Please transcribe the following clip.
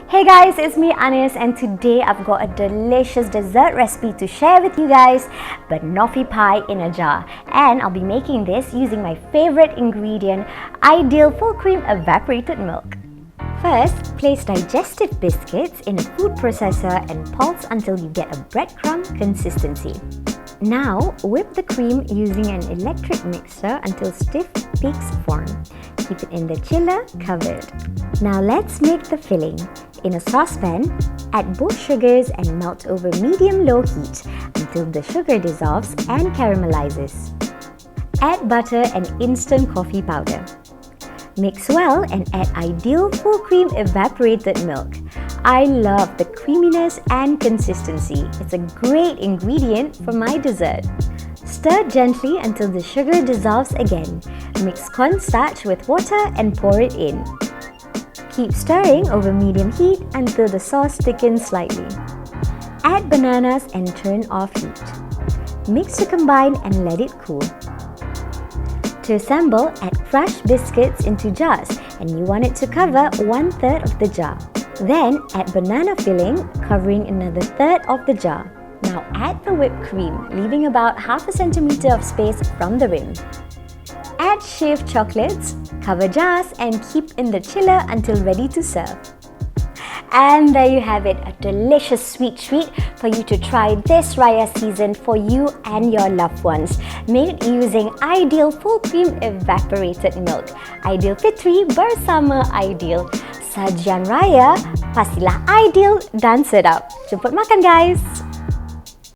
Hey guys, it's me Anis, and today I've got a delicious dessert recipe to share with you guys, Banoffee pie in a jar. And I'll be making this using my favorite ingredient, ideal full cream evaporated milk. First, place digestive biscuits in a food processor and pulse until you get a breadcrumb consistency. Now, whip the cream using an electric mixer until stiff peaks form. Keep it in the chiller covered. Now let's make the filling. In a saucepan, add both sugars and melt over medium-low heat until the sugar dissolves and caramelizes. Add butter and instant coffee powder. Mix well and add ideal full cream evaporated milk. I love the creaminess and consistency. It's a great ingredient for my dessert. Stir gently until the sugar dissolves again. Mix cornstarch with water and pour it in. Keep stirring over medium heat until the sauce thickens slightly. Add bananas and turn off heat. Mix to combine and let it cool. To assemble, add crushed biscuits into jars, and you want it to cover 1/3 of the jar. Then add banana filling, covering another third of the jar. Now add the whipped cream, leaving about 1/2 centimeter of space from the rim. Add shaved chocolates, cover jars and keep in the chiller until ready to serve. And there you have it, a delicious sweet treat for you to try this Raya season for you and your loved ones. Made using ideal full cream evaporated milk. Ideal Fitri bersama Ideal. Sajian Raya, pastilah ideal dan sedap. Jemput makan guys!